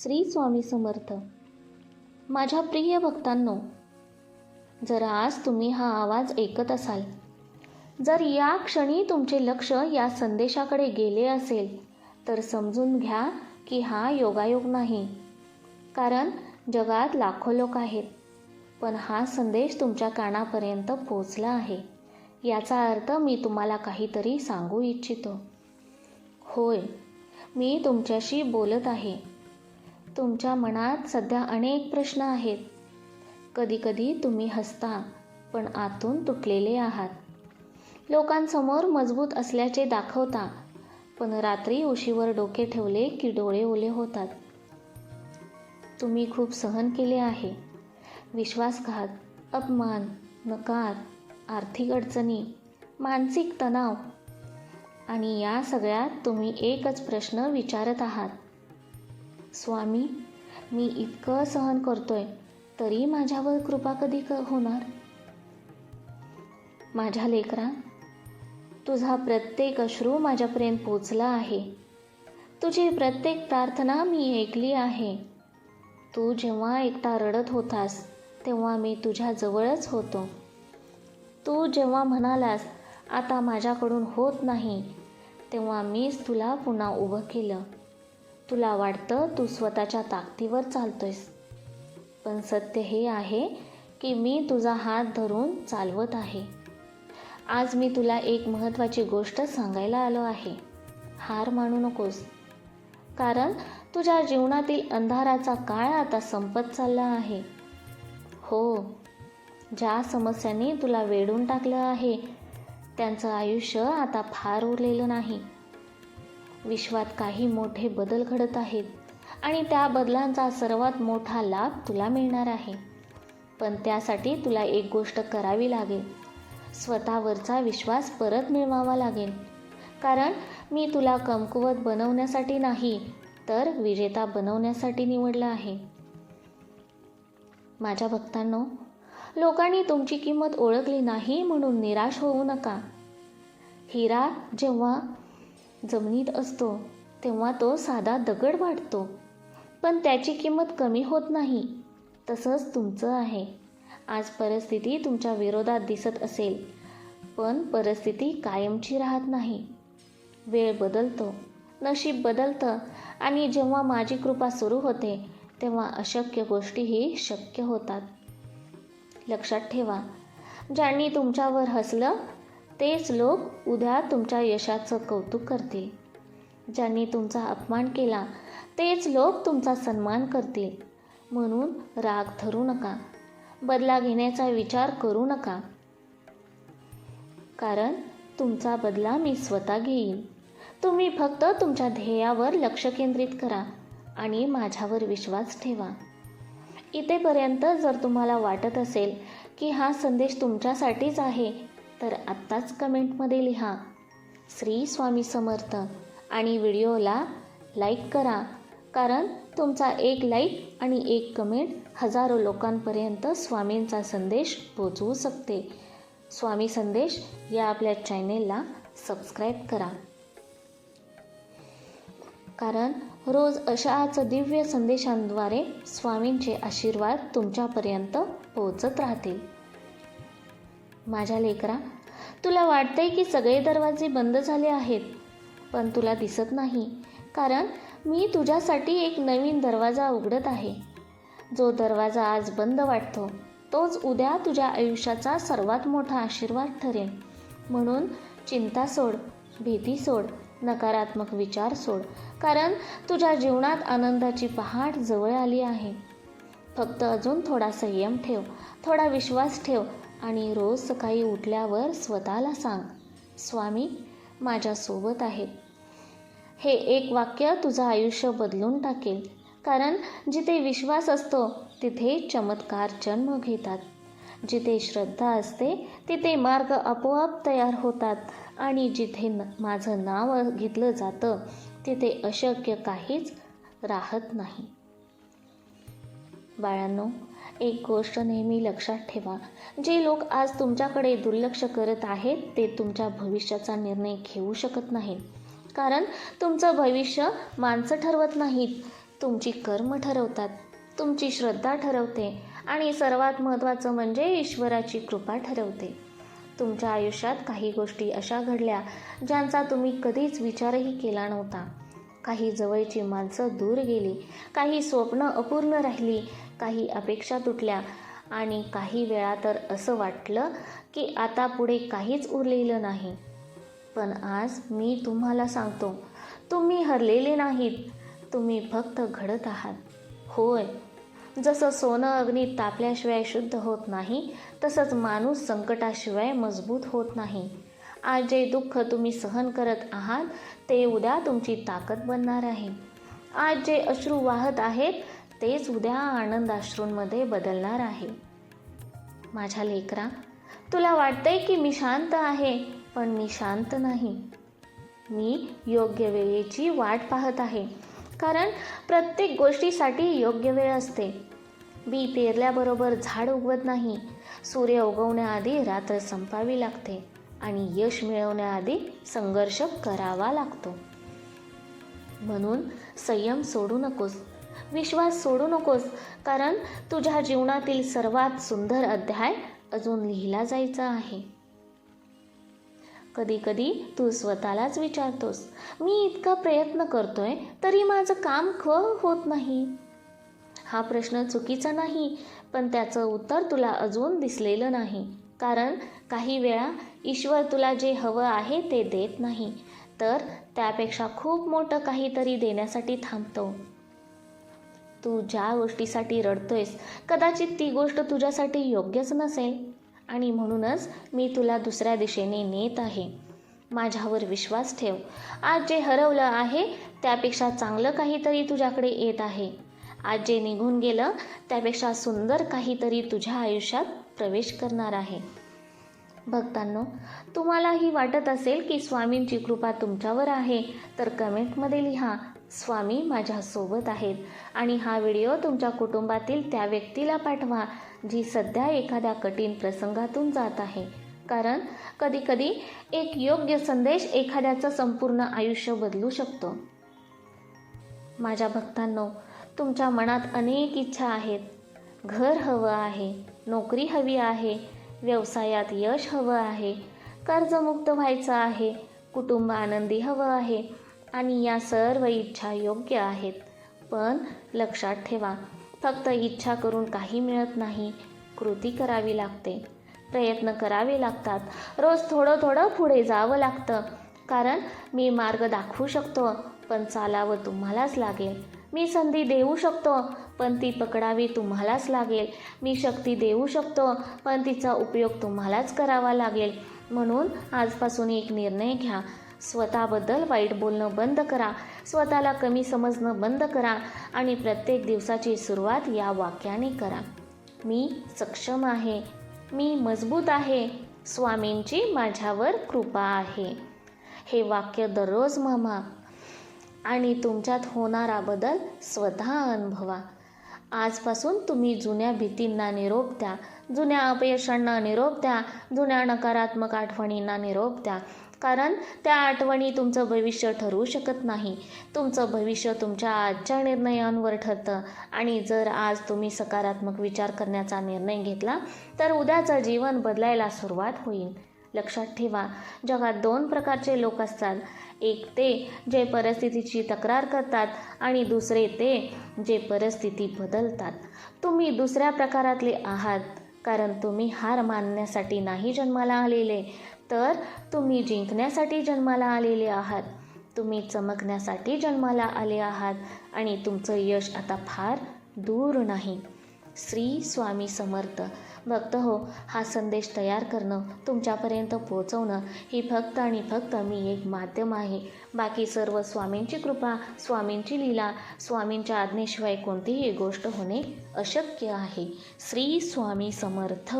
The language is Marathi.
श्री स्वामी समर्थ. माझ्या प्रिय भक्तांनो, जर आज तुम्ही हा आवाज ऐकत असाल, जर या क्षणी तुमचे लक्ष या संदेशाकडे गेले असेल, तर समजून घ्या की हा योगायोग नाही. कारण जगात लाखो लोक आहेत, पण हा संदेश तुमच्या कानापर्यंत पोहोचला आहे. याचा अर्थ मी तुम्हाला काहीतरी सांगू इच्छितो. होय, मी तुमच्याशी बोलत आहे. तुमच्या मनात सध्या अनेक प्रश्न आहेत. कधीकधी तुम्ही हसता, पण आतून तुटलेले आहात. लोकांसमोर मजबूत असल्याचे दाखवता, पण रात्री उशीवर डोके ठेवले की डोळे ओले होतात. तुम्ही खूप सहन केले आहे. विश्वासघात, अपमान, नकार, आर्थिक अडचणी, मानसिक तणाव, आणि या सगळ्यात तुम्ही एकच प्रश्न विचारत आहात. स्वामी, मी इतकं सहन करतोय, तरी माझ्यावर कृपा कधी होणार? माझ्या लेकरा, तुझा प्रत्येक अश्रू माझ्यापर्यंत पोचला आहे. तुझी प्रत्येक प्रार्थना मी ऐकली आहे. तू जेव्हा एकटा रडत होतास, तेव्हा मी तुझ्या जवळच होतो. तू जेव्हा म्हणालास आता माझ्याकडून होत नाही, तेव्हा मीच तुला पुन्हा उभं केलं. तुला वाटतं तू स्वतःच्या ताकदीवर चालतोयस, पण सत्य हे आहे की मी तुझा हात धरून चालवत आहे. आज मी तुला एक महत्त्वाची गोष्ट सांगायला आलो आहे. हार मानू नकोस, कारण तुझ्या जीवनातील अंधाराचा काळ आता संपत चालला आहे. हो, ज्या समस्यांनी तुला वेढून टाकलं आहे, त्यांचं आयुष्य आता फार उरलेलं नाही. विश्वात काही मोठे बदल घडत आहेत आणि त्या बदलांचा सर्वात मोठा लाभ तुला मिळणार आहे. पण त्यासाठी तुला एक गोष्ट करावी लागेल. स्वतःवरचा विश्वास परत मिळवावा लागेल. कारण मी तुला कमकुवत बनवण्यासाठी नाही, तर विजेता बनवण्यासाठी निवडलं आहे. माझ्या भक्तांनो, लोकांनी तुमची किंमत ओळखली नाही म्हणून निराश होऊ नका. हिरा जेव्हा जमिनीत असतो तेव्हा तो साधा दगड वाटतो, पण त्याची किंमत कमी होत नाही. तसंच तुमचं आहे. आज परिस्थिती तुमच्या विरोधात दिसत असेल, पण परिस्थिती कायमची राहत नाही. वेळ बदलतो, नशीब बदलतं, आणि जेव्हा माझी कृपा सुरू होते, तेव्हा अशक्य गोष्टीही शक्य होतात. लक्षात ठेवा, ज्यांनी तुमच्यावर हसलं तेच लोक उद्या तुमच्या यशाचं कौतुक करतील. ज्यांनी तुमचा अपमान केला तेच लोक तुमचा सन्मान करतील. म्हणून राग धरू नका, बदला घेण्याचा विचार करू नका, कारण तुमचा बदला मी स्वतः घेईन. तुम्ही फक्त तुमच्या ध्येयावर लक्ष केंद्रित करा आणि माझ्यावर विश्वास ठेवा. इथेपर्यंत जर तुम्हाला वाटत असेल की हा संदेश तुमच्यासाठीच आहे, तर आत्ताच कमेंटमध्ये लिहा श्री स्वामी समर्थ आणि व्हिडिओला लाईक करा. कारण तुमचा एक लाईक आणि एक कमेंट हजारो लोकांपर्यंत स्वामींचा संदेश पोचवू शकते. स्वामी संदेश या आपल्या चॅनेलला सबस्क्राईब करा, कारण रोज अशाच दिव्य संदेशांद्वारे स्वामींचे आशीर्वाद तुमच्यापर्यंत पोहोचत राहतील. माझ्या लेकरा, तुला वाटतंय की सगळे दरवाजे बंद झाले आहेत, पण तुला दिसत नाही. कारण मी तुझ्यासाठी एक नवीन दरवाजा उघडत आहे. जो दरवाजा आज बंद वाटतो, तोच उद्या तुझ्या आयुष्याचा सर्वात मोठा आशीर्वाद ठरेल. म्हणून चिंता सोड, भीती सोड, नकारात्मक विचार सोड, कारण तुझ्या जीवनात आनंदाची पहाट जवळ आली आहे. फक्त अजून थोडा संयम ठेव, थोडा विश्वास ठेव, आणि रोज सकाळी उठल्यावर स्वतःला सांग, स्वामी माझ्यासोबत आहेत. हे एक वाक्य तुझं आयुष्य बदलून टाकेल. कारण जिथे विश्वास असतो तिथे चमत्कार जन्म घेतात. जिथे श्रद्धा असते तिथे मार्ग आपोआप तयार होतात, आणि जिथे माझं नाव घेतलं जातं तिथे अशक्य काहीच राहत नाही. बाळांनो, एक गोष्ट नेहमी लक्षात ठेवा, जे लोक आज तुमच्याकडे दुर्लक्ष करत आहेत ते तुमच्या भविष्याचा निर्णय घेऊ शकत नाहीत. कारण तुमचं भविष्य माणसं ठरवत नाहीत, तुमची कर्म ठरवतात, तुमची श्रद्धा ठरवते आणि सर्वात महत्त्वाचं म्हणजे ईश्वराची कृपा ठरवते. तुमच्या आयुष्यात काही गोष्टी अशा घडल्या ज्यांचा तुम्ही कधीच विचारही केला नव्हता. काही जवळची माणसं दूर गेली, काही स्वप्न अपूर्ण राहिली, काही अपेक्षा तुटल्या आणि काही वेळा तर असं वाटलं की आता पुढे काहीच उरलेलं नाही. पण आज मी तुम्हाला सांगतो, तुम्ही हरलेले नाहीत, तुम्ही फक्त घडत आहात. होय, जसं सोनं अग्नीत तापल्याशिवाय शुद्ध होत नाही, तसंच माणूस संकटाशिवाय मजबूत होत नाही. आज जे दुःख तुम्ही सहन करत आहात ते उद्या तुमची ताकद बनणार आहे. आज जे अश्रू वाहत आहेत तेच उद्या आनंदाश्रूंमध्ये बदलणार आहे. माझ्या लेकरा, तुला वाटतंय की मी शांत आहे, पण मी शांत नाही. मी योग्य वेळेची वाट पाहत आहे, कारण प्रत्येक गोष्टीसाठी योग्य वेळ असते. बी पेरल्याबरोबर झाड उगवत नाही. सूर्य उगवण्याआधी रात्र संपावी लागते आणि यश मिळवण्याआधी संघर्ष करावा लागतो. म्हणून संयम सोडू नकोस, विश्वास सोडू नकोस, कारण तुझ्या जीवनातील सर्वात सुंदर अध्याय अजून लिहिला जायचा आहे. कधी कधी तू स्वतःलाच विचारतोस, मी इतका प्रयत्न करतोय तरी माझं काम का होत नाही? हा प्रश्न चुकीचा नाही, पण त्याचं उत्तर तुला अजून दिसलेलं नाही. कारण काही वेळा ईश्वर तुला जे हवं आहे ते देत नाही, तर त्यापेक्षा खूप मोठं काहीतरी देण्यासाठी थांबतो. तू ज्या गोष्टीसाठी रडतोयस कदाचित ती गोष्ट तुझ्यासाठी योग्यच नसेल आणि म्हणूनच मी तुला दुसऱ्या दिशेने नेत आहे. माझ्यावर विश्वास ठेव. आज जे हरवलं आहे त्यापेक्षा चांगलं काहीतरी तुझ्याकडे येत आहे. आज जे निघून गेलं त्यापेक्षा सुंदर काहीतरी तुझ्या आयुष्यात प्रवेश करणार आहे. भक्तांनो, तुम्हालाही वाटत असेल की स्वामींची कृपा तुमच्यावर आहे तर कमेंटमध्ये लिहा, स्वामी माझ्यासोबत आहेत. आणि हा व्हिडिओ तुमच्या कुटुंबातील त्या व्यक्तीला पाठवा जी सध्या एखाद्या कठीण प्रसंगातून जात आहे. कारण कधीकधी एक योग्य संदेश एखाद्याचं संपूर्ण आयुष्य बदलू शकतो. माझ्या भक्तांनो, तुमच्या मनात अनेक इच्छा आहेत. घर हवं आहे, नोकरी हवी आहे, व्यवसायात यश हवं आहे, कर्जमुक्त व्हायचं आहे, कुटुंब आनंदी हवं आहे आणि या सर्व इच्छा योग्य आहेत. पण लक्षात ठेवा, फक्त इच्छा करून काही मिळत नाही. कृती करावी लागते, प्रयत्न करावे लागतात, रोज थोडं थोडं पुढे जावं लागतं. कारण मी मार्ग दाखवू शकतो, पण चालावं तुम्हालाच लागेल. मी संधी देऊ शकतो, पण ती पकडावी तुम्हालाच लागेल. मी शक्ती देऊ शकतो, पण तिचा उपयोग तुम्हालाच करावा लागेल. म्हणून आजपासून एक निर्णय घ्या. स्वतःबद्दल वाईट बोलणं बंद करा, स्वतःला कमी समजणं बंद करा आणि प्रत्येक दिवसाची सुरुवात या वाक्याने करा, मी सक्षम आहे, मी मजबूत आहे, स्वामींची माझ्यावर कृपा आहे. हे वाक्य दररोज म्हणा आणि तुमच्यात होणारा बदल स्वतः अनुभवा. आजपासून तुम्ही जुन्या भीतींना निरोप द्या, जुन्या अपयशांना निरोप द्या, जुन्या नकारात्मक आठवणींना निरोप द्या. कारण त्या आठवणी तुमचं भविष्य ठरवू शकत नाही. तुमचं भविष्य तुमच्या आजच्या निर्णयांवर ठरतं आणि जर आज तुम्ही सकारात्मक विचार करण्याचा निर्णय घेतला तर उद्याचं जीवन बदलायला सुरुवात होईल. लक्षात ठेवा, जगात 2 प्रकारचे लोक असतात. एक ते जे परिस्थितीची तक्रार करतात आणि दुसरे ते जे परिस्थिती बदलतात. तुम्ही दुसऱ्या प्रकारातले आहात, कारण तुम्ही हार मानण्यासाठी नाही जन्माला आलेले, तर तुम्ही जिंकण्यासाठी जन्माला आलेले आहात. तुम्ही चमकण्यासाठी जन्माला आले आहात आणि तुमचं यश आता फार दूर नाही. श्री स्वामी समर्थ. भक्त हो, हा संदेश तयार करणं, तुमच्यापर्यंत पोहोचवणं ही फक्त आणि फक्त मी एक माध्यम आहे. बाकी सर्व स्वामींची कृपा, स्वामींची लीला, स्वामींच्या आज्ञेशिवाय कोणतीही गोष्ट होणे अशक्य आहे. श्री स्वामी समर्थ.